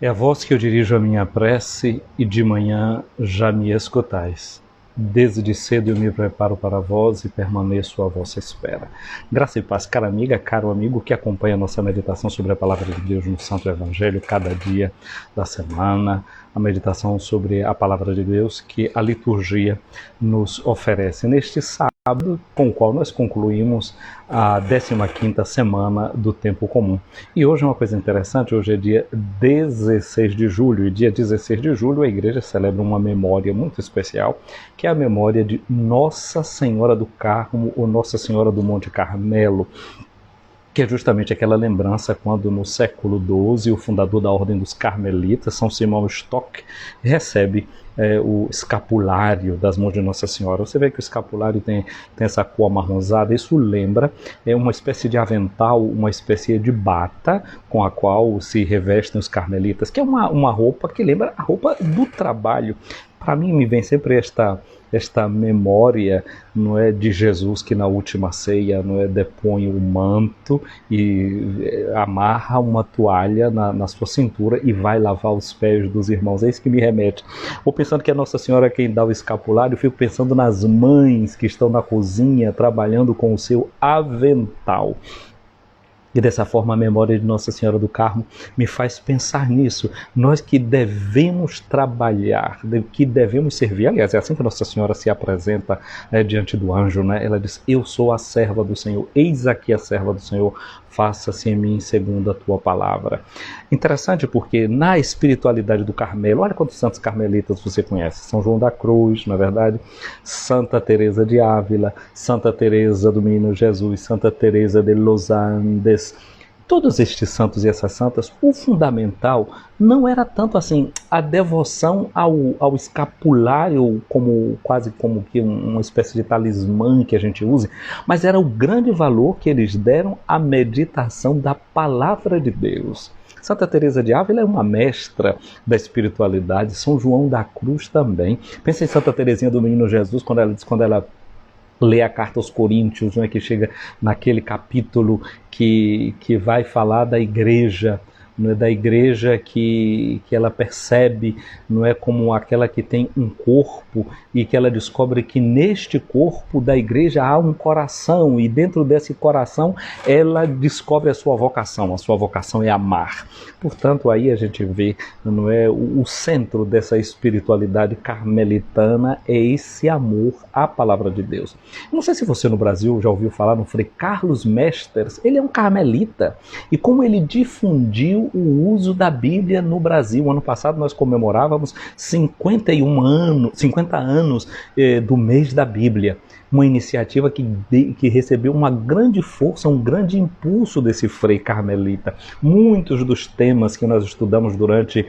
É a voz que eu dirijo a minha prece, e de manhã já me escutais. Desde cedo eu me preparo para vós e permaneço à vossa espera. Graça e paz, cara amiga, caro amigo que acompanha a nossa meditação sobre a Palavra de Deus no Santo Evangelho, cada dia da semana, a meditação sobre a Palavra de Deus que a liturgia nos oferece neste sábado, com o qual nós concluímos a 15ª semana do Tempo Comum. E hoje é uma coisa interessante, hoje é dia 16 de julho, e dia 16 de julho a igreja celebra uma memória muito especial, que é a memória de Nossa Senhora do Carmo, ou Nossa Senhora do Monte Carmelo, que é justamente aquela lembrança quando no século XII o fundador da Ordem dos Carmelitas, São Simão Stock, recebe o escapulário das mãos de Nossa Senhora. Você vê que o escapulário tem essa cor amarronzada, isso lembra uma espécie de avental, uma espécie de bata com a qual se revestem os carmelitas, que é uma roupa que lembra a roupa do trabalho. Para mim me vem sempre esta memória, não é, de Jesus que na última ceia, não é, depõe o manto e amarra uma toalha na sua cintura e vai lavar os pés dos irmãos. É isso que me remete. Vou pensando que a Nossa Senhora é quem dá o escapulário, eu fico pensando nas mães que estão na cozinha trabalhando com o seu avental. E dessa forma a memória de Nossa Senhora do Carmo me faz pensar nisso. Nós que devemos trabalhar, que devemos servir. Aliás, é assim que Nossa Senhora se apresenta diante do anjo, né? Ela diz: eu sou a serva do Senhor, eis aqui a serva do Senhor, faça-se em mim segundo a tua palavra. Interessante porque na espiritualidade do Carmelo, olha quantos santos carmelitas você conhece. São João da Cruz, na verdade, Santa Teresa de Ávila, Santa Teresa do Menino Jesus, Santa Teresa de Los Andes. Todos estes santos e essas santas, o fundamental não era tanto assim a devoção ao escapulário, quase como que uma espécie de talismã que a gente use, mas era o grande valor que eles deram à meditação da palavra de Deus. Santa Teresa de Ávila é uma mestra da espiritualidade, São João da Cruz também. Pensa em Santa Teresinha do Menino Jesus, quando ela lê a carta aos Coríntios, né, que chega naquele capítulo que vai falar da igreja, não é, da igreja que ela percebe, não é, como aquela que tem um corpo, e que ela descobre que neste corpo da igreja há um coração, e dentro desse coração ela descobre a sua vocação é amar. Portanto, aí a gente vê, não é, o centro dessa espiritualidade carmelitana é esse amor à palavra de Deus. Não sei se você no Brasil já ouviu falar no Frei Carlos Mesters. Ele é um carmelita, e como ele difundiu o uso da Bíblia no Brasil. Ano passado nós comemorávamos 50 anos do mês da Bíblia. Uma iniciativa que recebeu uma grande força, um grande impulso desse Frei Carmelita. Muitos dos temas que nós estudamos durante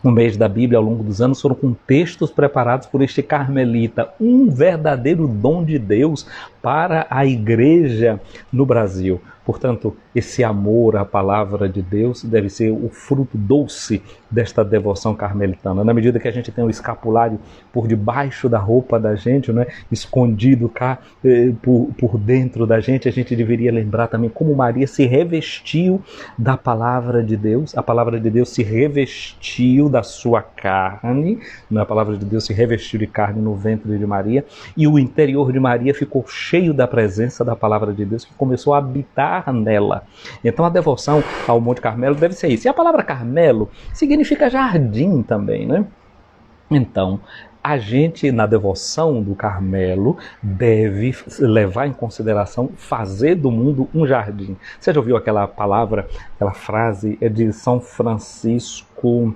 o mês da Bíblia ao longo dos anos foram com textos preparados por este carmelita, um verdadeiro dom de Deus para a igreja no Brasil. Portanto, esse amor à palavra de Deus deve ser o fruto doce desta devoção carmelitana. Na medida que a gente tem o escapulário por debaixo da roupa da gente, né, escondido cá por dentro da gente, a gente deveria lembrar também como Maria se revestiu da palavra de Deus. A palavra de Deus se revestiu da sua carne, a palavra de Deus se revestiu de carne no ventre de Maria, e o interior de Maria ficou cheio da presença da palavra de Deus, que começou a habitar nela. Então a devoção ao Monte Carmelo deve ser isso. E a palavra Carmelo significa jardim também, né? Então, a gente, na devoção do Carmelo, deve levar em consideração fazer do mundo um jardim. Você já ouviu aquela palavra, aquela frase de São Francisco,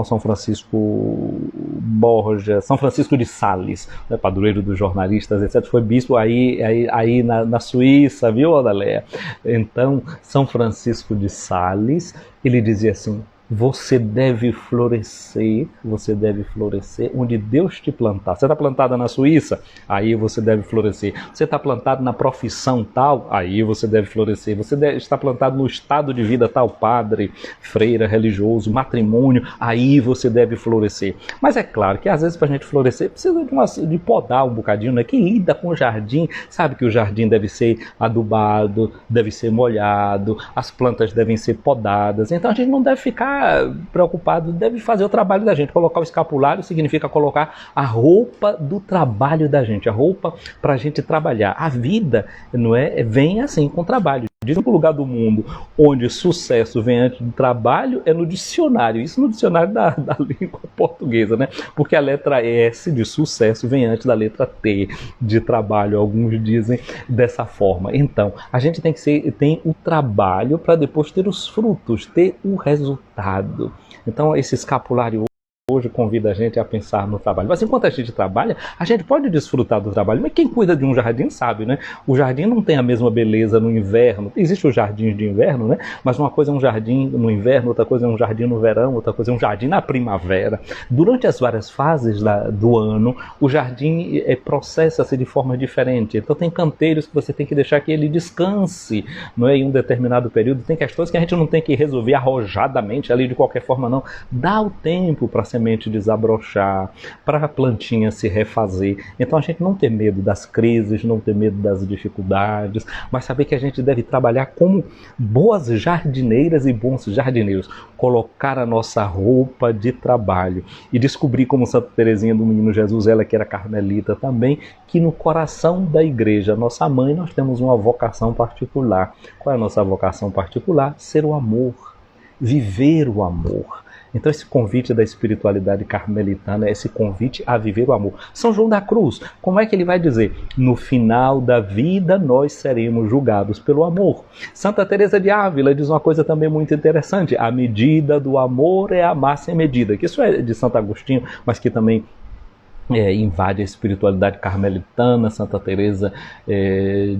São Francisco Borja, São Francisco de Sales, né, padroeiro dos jornalistas, etc. Foi bispo aí na Suíça, viu, Odaléia? Então, São Francisco de Sales, ele dizia assim: você deve florescer onde Deus te plantar. Você está plantada na Suíça? Aí você deve florescer. Você está plantado na profissão tal? Aí você deve florescer. Você está plantado no estado de vida tal, padre, freira, religioso, matrimônio? Aí você deve florescer. Mas é claro que às vezes para a gente florescer precisa de podar um bocadinho, né? Quem lida com o jardim sabe que o jardim deve ser adubado, deve ser molhado, as plantas devem ser podadas. Então a gente não deve ficar preocupado, deve fazer o trabalho da gente. Colocar o escapulário significa colocar a roupa do trabalho da gente, a roupa para a gente trabalhar. A vida, não é, vem assim com trabalho. Diz que o lugar do mundo onde sucesso vem antes do trabalho é no dicionário. Isso no dicionário da língua portuguesa, né? Porque a letra S de sucesso vem antes da letra T de trabalho. Alguns dizem dessa forma. Então, a gente tem o trabalho para depois ter os frutos, ter o resultado. Então, esse escapulário hoje convida a gente a pensar no trabalho. Mas enquanto a gente trabalha, a gente pode desfrutar do trabalho. Mas quem cuida de um jardim sabe, né? O jardim não tem a mesma beleza no inverno. Existem os jardins de inverno, né? Mas uma coisa é um jardim no inverno, outra coisa é um jardim no verão, outra coisa é um jardim na primavera. Durante as várias fases do ano, o jardim processa-se de forma diferente. Então tem canteiros que você tem que deixar que ele descanse, não é? Em um determinado período. Tem questões que a gente não tem que resolver arrojadamente ali de qualquer forma, não. Dá o tempo para semente desabrochar, para a plantinha se refazer. Então a gente não ter medo das crises, não ter medo das dificuldades, mas saber que a gente deve trabalhar como boas jardineiras e bons jardineiros, colocar a nossa roupa de trabalho e descobrir, como Santa Teresinha do Menino Jesus, ela que era carmelita também, que no coração da igreja, nossa mãe, nós temos uma vocação particular. Qual é a nossa vocação particular? Ser o amor, viver o amor. Então esse convite da espiritualidade carmelitana é esse convite a viver o amor. São João da Cruz, como é que ele vai dizer? No final da vida nós seremos julgados pelo amor. Santa Teresa de Ávila diz uma coisa também muito interessante: a medida do amor é amar sem medida. Que isso é de Santo Agostinho, mas que também invade a espiritualidade carmelitana. Santa Teresa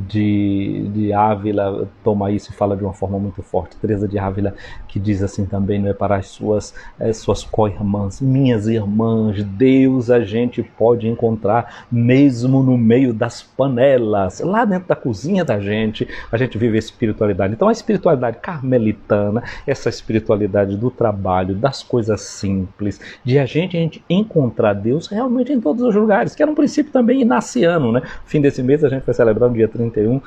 de Ávila toma isso e fala de uma forma muito forte. Teresa de Ávila que diz assim também, não é, para as suas co-irmãs: minhas irmãs, Deus a gente pode encontrar mesmo no meio das panelas, lá dentro da cozinha da gente, a gente vive a espiritualidade. Então a espiritualidade carmelitana, essa espiritualidade do trabalho, das coisas simples, de a gente encontrar Deus realmente em todos os lugares, que era um princípio também inaciano, né? Fim desse mês a gente vai celebrar no dia 31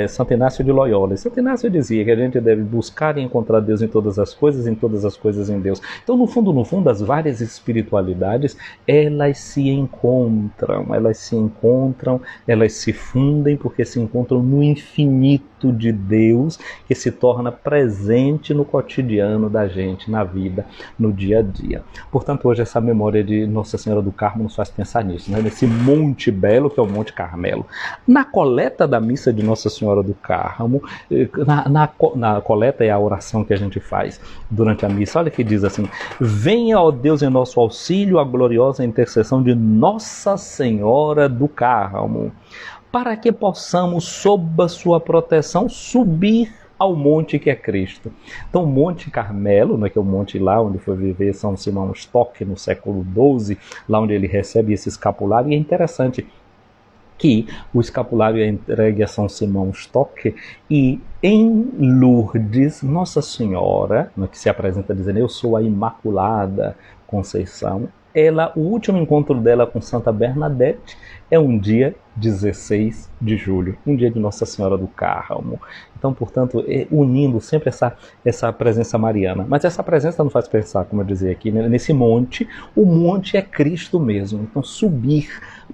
Santo Inácio de Loyola. E Santo Inácio dizia que a gente deve buscar e encontrar Deus em todas as coisas em Deus. Então, no fundo, as várias espiritualidades, elas se encontram, elas se fundem, porque se encontram no infinito de Deus, que se torna presente no cotidiano da gente, na vida, no dia a dia. Portanto, hoje essa memória de Nossa Senhora do Carmo nos faz pensar nisso, né? Nesse Monte Belo, que é o Monte Carmelo. Na coleta da missa de Nossa Senhora do Carmo, na coleta é a oração que a gente faz durante a missa, olha que diz assim: venha, ó Deus, em nosso auxílio, a gloriosa intercessão de Nossa Senhora do Carmo, para que possamos, sob a sua proteção, subir ao monte que é Cristo. Então o Monte Carmelo, né, que é o monte lá onde foi viver São Simão Stock no século XII, lá onde ele recebe esse escapulário, e é interessante que o escapulário é entregue a São Simão Stock, e em Lourdes, Nossa Senhora, né, que se apresenta dizendo: eu sou a Imaculada Conceição, o último encontro dela com Santa Bernadette é um dia 16 de julho, um dia de Nossa Senhora do Carmo. Então, portanto, unindo sempre essa presença mariana. Mas essa presença nos faz pensar, como eu dizia aqui, né, nesse monte. O monte é Cristo mesmo. Então, subir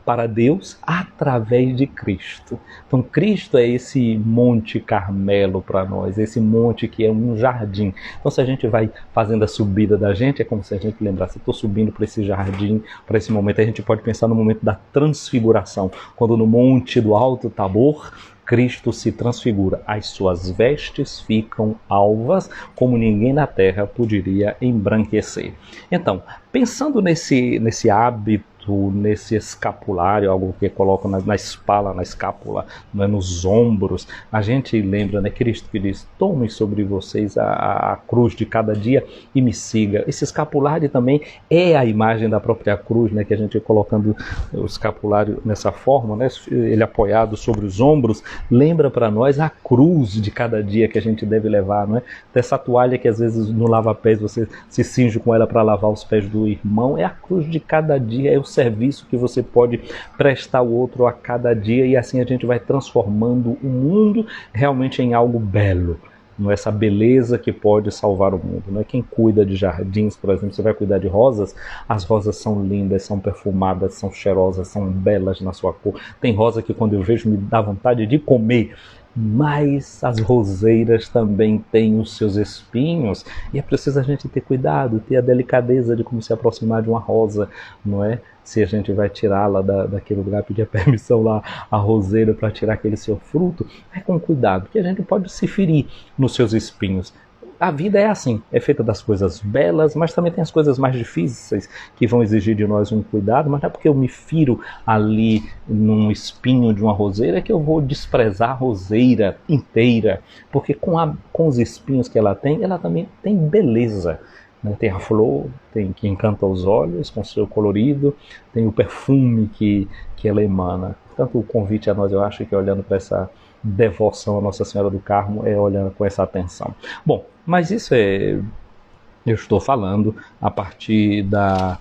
para Deus através de Cristo. Então, Cristo é esse Monte Carmelo para nós, esse monte que é um jardim. Então, se a gente vai fazendo a subida da gente, é como se a gente lembrasse: estou subindo para esse jardim, para esse momento. A gente pode pensar no momento da transfiguração, quando no monte do Alto Tabor, Cristo se transfigura, as suas vestes ficam alvas, como ninguém na terra poderia embranquecer. Então, pensando nesse hábito nesse escapulário, algo que colocam na espala, na escápula, né, nos ombros. A gente lembra, né, Cristo que diz: tomem sobre vocês a cruz de cada dia e me siga. Esse escapulário também é a imagem da própria cruz, né, que a gente colocando o escapulário nessa forma, né, ele apoiado sobre os ombros, lembra para nós a cruz de cada dia que a gente deve levar, não é? Dessa toalha que às vezes no lava-pés você se cinge com ela para lavar os pés do irmão, é a cruz de cada dia, é o serviço que você pode prestar ao outro a cada dia, e assim a gente vai transformando o mundo realmente em algo belo. Não é essa beleza que pode salvar o mundo. Não é quem cuida de jardins, por exemplo, você vai cuidar de rosas, as rosas são lindas, são perfumadas, são cheirosas, são belas na sua cor. Tem rosa que quando eu vejo me dá vontade de comer. Mas as roseiras também têm os seus espinhos, e é preciso a gente ter cuidado, ter a delicadeza de como se aproximar de uma rosa, não é? Se a gente vai tirá-la daquele lugar, pedir a permissão lá à roseira para tirar aquele seu fruto, é com cuidado, porque a gente pode se ferir nos seus espinhos. A vida é assim, é feita das coisas belas, mas também tem as coisas mais difíceis que vão exigir de nós um cuidado, mas não é porque eu me firo ali num espinho de uma roseira que eu vou desprezar a roseira inteira, porque com os espinhos que ela também tem beleza. Né? Tem a flor, que encanta os olhos com seu colorido, tem o perfume que ela emana. Portanto, o convite a nós, eu acho que olhando para essa devoção a Nossa Senhora do Carmo, é olhando com essa atenção. Bom, mas isso eu estou falando a partir da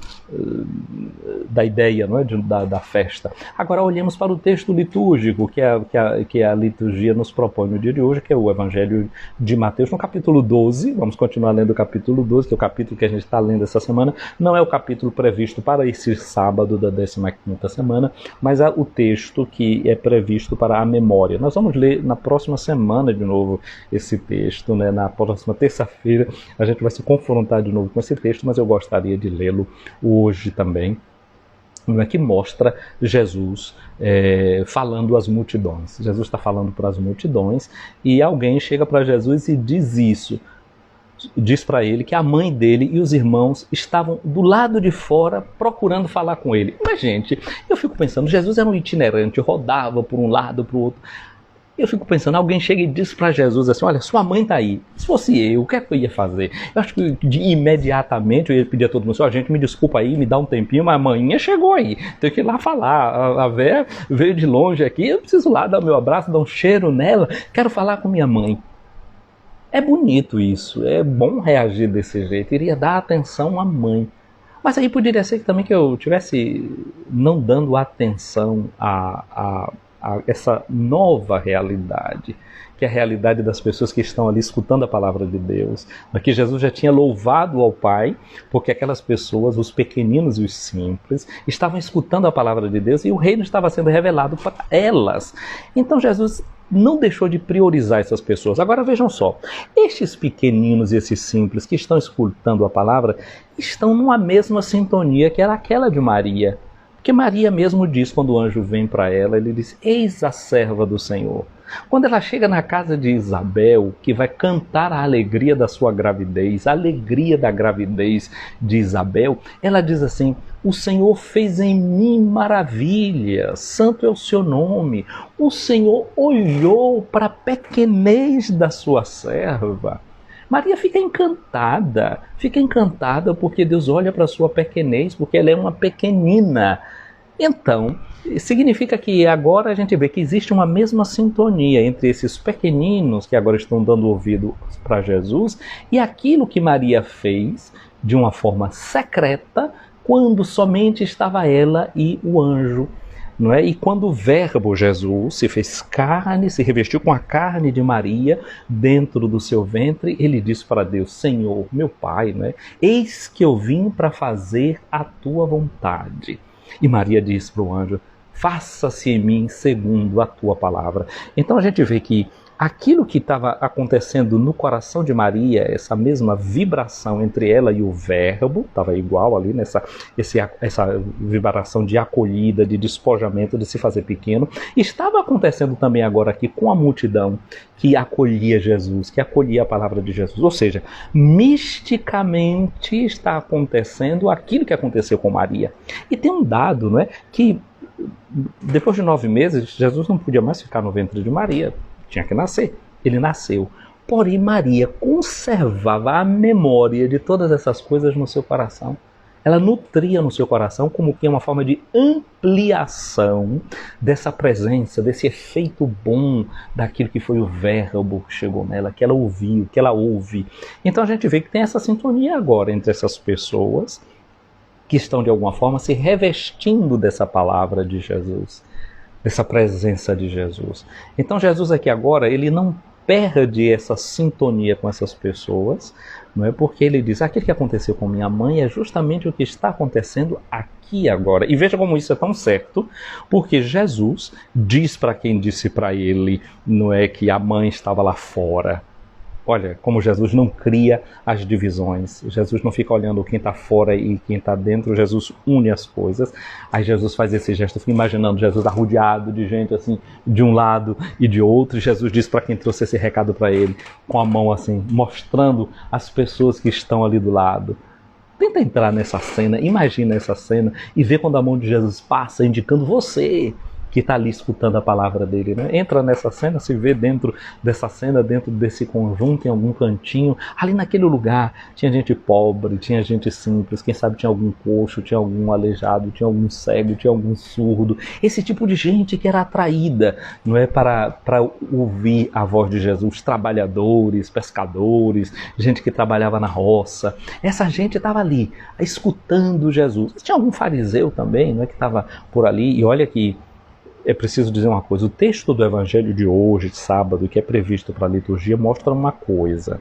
ideia, não é? da festa. Agora olhemos para o texto litúrgico que a liturgia nos propõe no dia de hoje, que é o Evangelho de Mateus, no capítulo 12. Vamos continuar lendo o capítulo 12, que é o capítulo que a gente está lendo essa semana. Não é o capítulo previsto para esse sábado da 15ª semana, mas é o texto que é previsto para a memória. Nós vamos ler na próxima semana de novo esse texto, né? Na próxima terça-feira a gente vai se confrontar de novo com esse texto, mas eu gostaria de lê-lo hoje também, que mostra Jesus falando às multidões. Jesus está falando para as multidões e alguém chega para Jesus e diz isso. Diz para ele que a mãe dele e os irmãos estavam do lado de fora procurando falar com ele. Mas, gente, eu fico pensando, Jesus era um itinerante, rodava por um lado, para o outro. Eu fico pensando, alguém chega e diz para Jesus assim: olha, sua mãe está aí. Se fosse eu, o que é que eu ia fazer? Eu acho que imediatamente eu ia pedir a todo mundo: ó, gente, me desculpa aí, me dá um tempinho, mas a manhinha chegou aí. Tenho que ir lá falar. A véia veio de longe aqui, eu preciso lá dar o meu abraço, dar um cheiro nela. Quero falar com minha mãe. É bonito isso, é bom reagir desse jeito. Iria dar atenção à mãe. Mas aí poderia ser também que eu estivesse não dando atenção a essa nova realidade, que é a realidade das pessoas que estão ali escutando a palavra de Deus. Aqui Jesus já tinha louvado ao Pai, porque aquelas pessoas, os pequeninos e os simples, estavam escutando a palavra de Deus e o reino estava sendo revelado para elas. Então Jesus não deixou de priorizar essas pessoas. Agora vejam só, estes pequeninos e esses simples que estão escutando a palavra estão numa mesma sintonia que era aquela de Maria. Porque Maria mesmo diz, quando o anjo vem para ela, ele diz: eis a serva do Senhor. Quando ela chega na casa de Isabel, que vai cantar a alegria da sua gravidez, a alegria da gravidez de Isabel, ela diz assim: o Senhor fez em mim maravilhas, santo é o seu nome. O Senhor olhou para a pequenez da sua serva. Maria fica encantada porque Deus olha para a sua pequenez, porque ela é uma pequenina. Então, significa que agora a gente vê que existe uma mesma sintonia entre esses pequeninos que agora estão dando ouvido para Jesus e aquilo que Maria fez de uma forma secreta quando somente estava ela e o anjo. Não é? E quando o Verbo Jesus se fez carne, se revestiu com a carne de Maria dentro do seu ventre, ele disse para Deus: Senhor, meu Pai, não é? Eis que eu vim para fazer a tua vontade. E Maria disse para o anjo: faça-se em mim segundo a tua palavra. Então a gente vê que aquilo que estava acontecendo no coração de Maria, essa mesma vibração entre ela e o Verbo, estava igual ali, essa vibração de acolhida, de despojamento, de se fazer pequeno, estava acontecendo também agora aqui com a multidão que acolhia Jesus, que acolhia a palavra de Jesus. Ou seja, misticamente está acontecendo aquilo que aconteceu com Maria. E tem um dado, não é, que depois de 9 meses, Jesus não podia mais ficar no ventre de Maria. Tinha que nascer. Ele nasceu. Porém, Maria conservava a memória de todas essas coisas no seu coração. Ela nutria no seu coração como que é uma forma de ampliação dessa presença, desse efeito bom daquilo que foi o Verbo que chegou nela, que ela ouviu, que ela ouve. Então a gente vê que tem essa sintonia agora entre essas pessoas que estão de alguma forma se revestindo dessa palavra de Jesus, dessa presença de Jesus. Então Jesus aqui agora, ele não perde essa sintonia com essas pessoas, não é, porque ele diz, aquilo que aconteceu com minha mãe é justamente o que está acontecendo aqui agora. E veja como isso é tão certo, porque Jesus diz para quem disse para ele, não é, que a mãe estava lá fora. Olha, como Jesus não cria as divisões. Jesus não fica olhando quem está fora e quem está dentro. Jesus une as coisas. Aí Jesus faz esse gesto. Eu fico imaginando Jesus arrodeado de gente assim, de um lado e de outro. E Jesus diz para quem trouxe esse recado para ele, com a mão assim, mostrando as pessoas que estão ali do lado. Tenta entrar nessa cena, imagina essa cena e vê quando a mão de Jesus passa indicando você, que está ali escutando a palavra dele, né? Entra nessa cena, se vê dentro dessa cena, dentro desse conjunto, em algum cantinho. Ali naquele lugar tinha gente pobre, tinha gente simples, quem sabe tinha algum coxo, tinha algum aleijado, tinha algum cego, tinha algum surdo. Esse tipo de gente que era atraída, não é, para ouvir a voz de Jesus. Trabalhadores, pescadores, gente que trabalhava na roça. Essa gente estava ali, escutando Jesus. Tinha algum fariseu também, não é, que estava por ali. E olha que é preciso dizer uma coisa, o texto do Evangelho de hoje, de sábado, que é previsto para a liturgia, mostra uma coisa.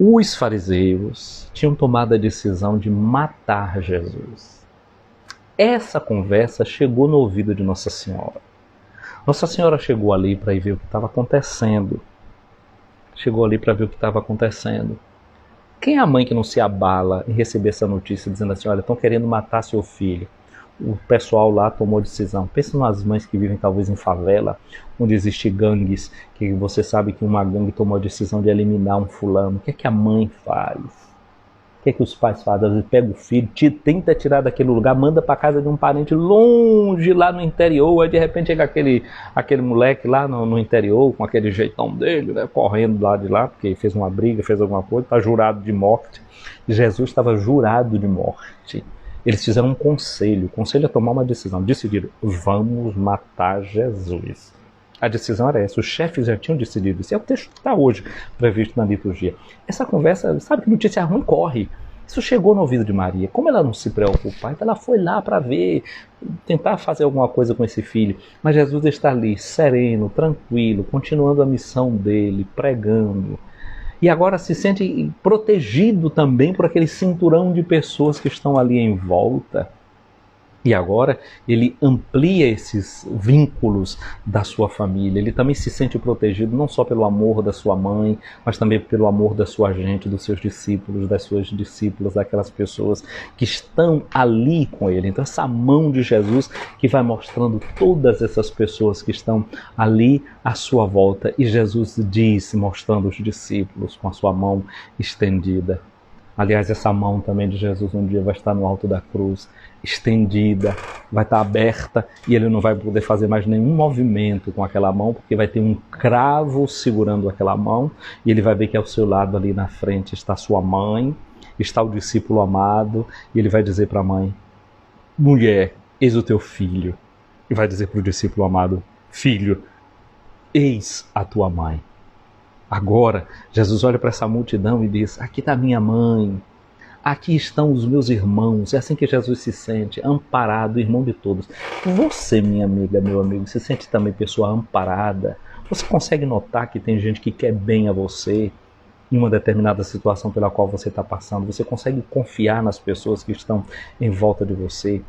Os fariseus tinham tomado a decisão de matar Jesus. Essa conversa chegou no ouvido de Nossa Senhora. Nossa Senhora chegou ali para ir ver o que estava acontecendo. Chegou ali para ver o que estava acontecendo. Quem é a mãe que não se abala em receber essa notícia dizendo assim, olha, estão querendo matar seu filho? O pessoal lá tomou decisão. Pensa nas mães que vivem talvez em favela, onde existem gangues, que você sabe que uma gangue tomou a decisão de eliminar um fulano. O que é que a mãe faz? O que é que os pais fazem? Às vezes pega o filho, tenta tirar daquele lugar, manda para casa de um parente longe, lá no interior, aí de repente chega aquele moleque lá no interior, com aquele jeitão dele, né, correndo lá de lá, porque fez uma briga, fez alguma coisa, está jurado de morte. Jesus estava jurado de morte. Eles fizeram um conselho. O conselho é tomar uma decisão. Decidiram, vamos matar Jesus. A decisão era essa. Os chefes já tinham decidido. Esse é o texto que está hoje previsto na liturgia. Essa conversa, sabe que notícia ruim corre. Isso chegou no ouvido de Maria. Como ela não se preocupar, então ela foi lá para ver, tentar fazer alguma coisa com esse filho. Mas Jesus está ali, sereno, tranquilo, continuando a missão dele, pregando. E agora se sente protegido também por aquele cinturão de pessoas que estão ali em volta. E agora ele amplia esses vínculos da sua família. Ele também se sente protegido não só pelo amor da sua mãe, mas também pelo amor da sua gente, dos seus discípulos, das suas discípulas, daquelas pessoas que estão ali com ele. Então essa mão de Jesus que vai mostrando todas essas pessoas que estão ali à sua volta. E Jesus diz, mostrando os discípulos com a sua mão estendida. Aliás, essa mão também de Jesus um dia vai estar no alto da cruz, estendida, vai estar aberta e ele não vai poder fazer mais nenhum movimento com aquela mão, porque vai ter um cravo segurando aquela mão e ele vai ver que ao seu lado ali na frente está sua mãe, está o discípulo amado e ele vai dizer para a mãe, mulher, eis o teu filho. E vai dizer para o discípulo amado, filho, eis a tua mãe. Agora, Jesus olha para essa multidão e diz, aqui está minha mãe, aqui estão os meus irmãos. É assim que Jesus se sente, amparado, irmão de todos. Você, minha amiga, meu amigo, se sente também pessoa amparada? Você consegue notar que tem gente que quer bem a você em uma determinada situação pela qual você está passando? Você consegue confiar nas pessoas que estão em volta de você?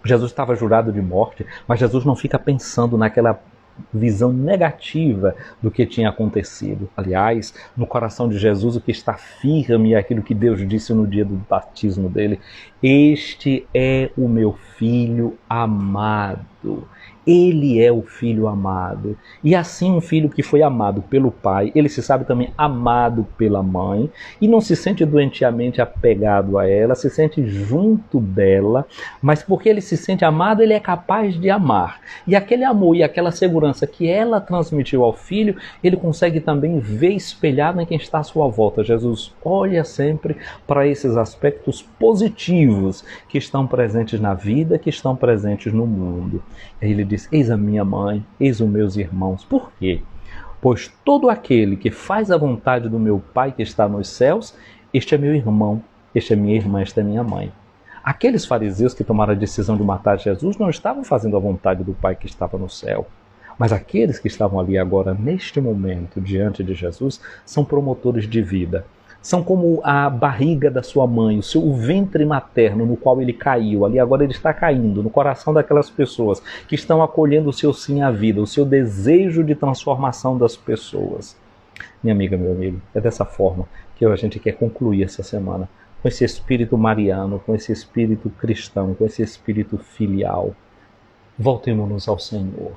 Jesus estava jurado de morte, mas Jesus não fica pensando naquela visão negativa do que tinha acontecido. Aliás, no coração de Jesus o que está firme é aquilo que Deus disse no dia do batismo dele: este é o meu filho amado. Ele é o filho amado. E assim um filho que foi amado pelo pai, ele se sabe também amado pela mãe e não se sente doentiamente apegado a ela, se sente junto dela, mas porque ele se sente amado, ele é capaz de amar. E aquele amor e aquela segurança que ela transmitiu ao filho, ele consegue também ver espelhado em quem está à sua volta. Jesus olha sempre para esses aspectos positivos que estão presentes na vida, que estão presentes no mundo. E ele diz: eis a minha mãe, eis os meus irmãos. Por quê? Pois todo aquele que faz a vontade do meu Pai que está nos céus, este é meu irmão, este é minha irmã, esta é minha mãe. Aqueles fariseus que tomaram a decisão de matar Jesus não estavam fazendo a vontade do Pai que estava no céu. Mas aqueles que estavam ali agora, neste momento, diante de Jesus, são promotores de vida. São como a barriga da sua mãe, o ventre materno no qual ele caiu. Ali agora ele está caindo no coração daquelas pessoas que estão acolhendo o seu sim à vida, o seu desejo de transformação das pessoas. Minha amiga, meu amigo, é dessa forma que a gente quer concluir essa semana. Com esse espírito mariano, com esse espírito cristão, com esse espírito filial. Voltemo-nos ao Senhor.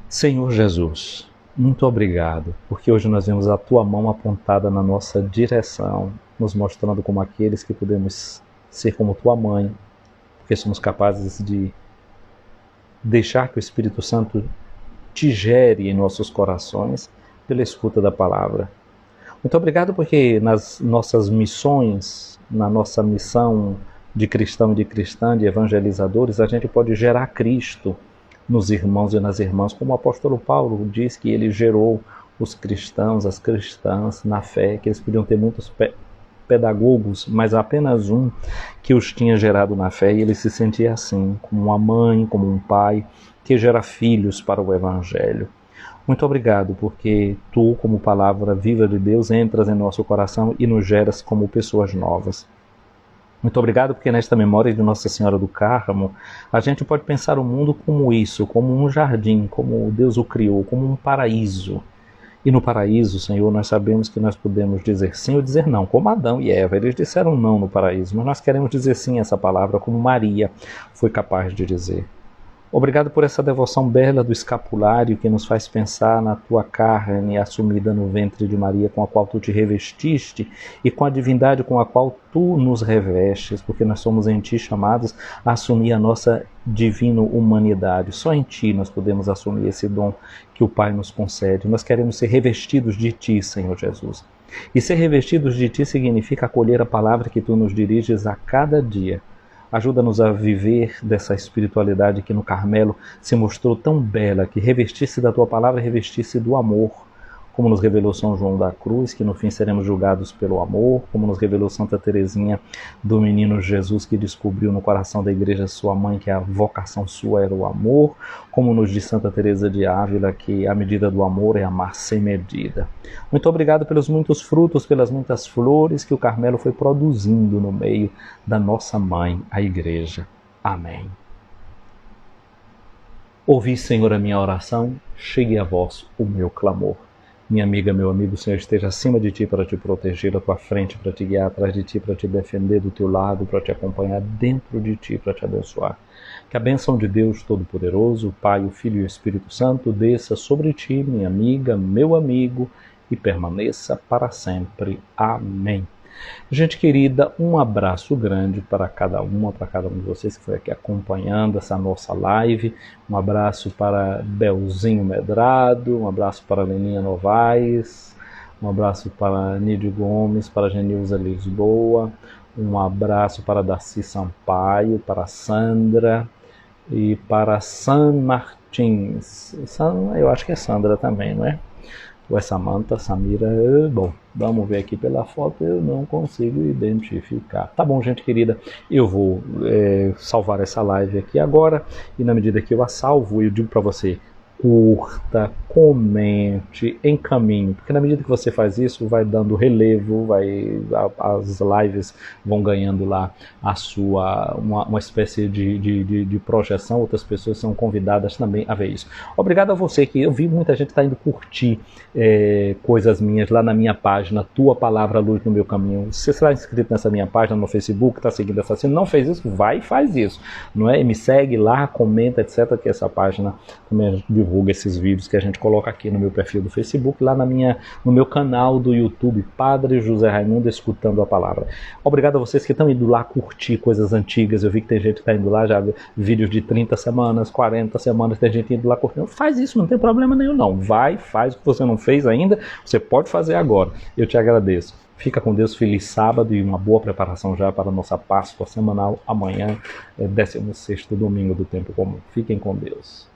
Senhor Jesus, muito obrigado, porque hoje nós vemos a Tua mão apontada na nossa direção, nos mostrando como aqueles que podemos ser como Tua mãe, porque somos capazes de deixar que o Espírito Santo te gere em nossos corações pela escuta da palavra. Muito obrigado porque nas nossas missões, na nossa missão de cristão e de cristã, de evangelizadores, a gente pode gerar Cristo nos irmãos e nas irmãs, como o apóstolo Paulo diz que ele gerou os cristãos, as cristãs na fé, que eles podiam ter muitos pedagogos, mas apenas um que os tinha gerado na fé, e ele se sentia assim, como uma mãe, como um pai, que gera filhos para o Evangelho. Muito obrigado, porque Tu, como palavra viva de Deus, entras em nosso coração e nos geras como pessoas novas. Muito obrigado porque nesta memória de Nossa Senhora do Carmo, a gente pode pensar o mundo como isso, como um jardim, como Deus o criou, como um paraíso. E no paraíso, Senhor, nós sabemos que nós podemos dizer sim ou dizer não, como Adão e Eva. Eles disseram não no paraíso, mas nós queremos dizer sim a essa palavra, como Maria foi capaz de dizer. Obrigado por essa devoção bela do escapulário que nos faz pensar na Tua carne assumida no ventre de Maria, com a qual Tu te revestiste, e com a divindade com a qual Tu nos revestes, porque nós somos em Ti chamados a assumir a nossa divina humanidade. Só em Ti nós podemos assumir esse dom que o Pai nos concede. Nós queremos ser revestidos de Ti, Senhor Jesus. E ser revestidos de Ti significa acolher a palavra que Tu nos diriges a cada dia. Ajuda-nos a viver dessa espiritualidade que no Carmelo se mostrou tão bela, que revestisse da Tua palavra, revestisse do amor, como nos revelou São João da Cruz, que no fim seremos julgados pelo amor, como nos revelou Santa Teresinha do Menino Jesus, que descobriu no coração da igreja sua mãe que a vocação sua era o amor, como nos diz Santa Teresa de Ávila, que a medida do amor é amar sem medida. Muito obrigado pelos muitos frutos, pelas muitas flores que o Carmelo foi produzindo no meio da nossa mãe, a igreja. Amém. Ouvi, Senhor, a minha oração, chegue a vós o meu clamor. Minha amiga, meu amigo, o Senhor esteja acima de ti para te proteger, à tua frente para te guiar, atrás de ti para te defender, do teu lado para te acompanhar, dentro de ti para te abençoar. Que a bênção de Deus Todo-Poderoso, o Pai, o Filho e o Espírito Santo desça sobre ti, minha amiga, meu amigo, e permaneça para sempre. Amém. Gente querida, um abraço grande para cada uma, para cada um de vocês que foi aqui acompanhando essa nossa live. Um abraço para Belzinho Medrado, um abraço para Leninha Novaes, um abraço para Nidio Gomes, para Genilza Lisboa, um abraço para Darcy Sampaio, para Sandra e para San Martins. Eu acho que é Sandra também, não é? Ou é Samantha, Samira, bom, vamos ver aqui pela foto, eu não consigo identificar. Tá bom, gente querida, eu vou salvar essa live aqui agora, e na medida que eu a salvo, eu digo para você, curta, comente, encaminhe, porque na medida que você faz isso, vai dando relevo, as lives vão ganhando lá a sua, uma espécie de projeção, outras pessoas são convidadas também a ver isso. Obrigado a você, que eu vi muita gente está indo curtir coisas minhas lá na minha página, Tua Palavra Luz no Meu Caminho. Se você está inscrito nessa minha página no Facebook, está seguindo essa, se não fez isso, vai e faz isso, não é? Me segue lá, comenta, etc, que essa página também divulga esses vídeos que a gente coloca aqui no meu perfil do Facebook, lá no meu canal do YouTube, Padre José Raimundo Escutando a Palavra. Obrigado a vocês que estão indo lá curtir coisas antigas. Eu vi que tem gente que está indo lá, já vídeos de 30 semanas, 40 semanas, tem gente indo lá curtindo. Faz isso, não tem problema nenhum não. Vai, faz o que você não fez ainda, você pode fazer agora. Eu te agradeço. Fica com Deus, feliz sábado e uma boa preparação já para a nossa Páscoa semanal. Amanhã é 16º domingo do tempo comum. Fiquem com Deus.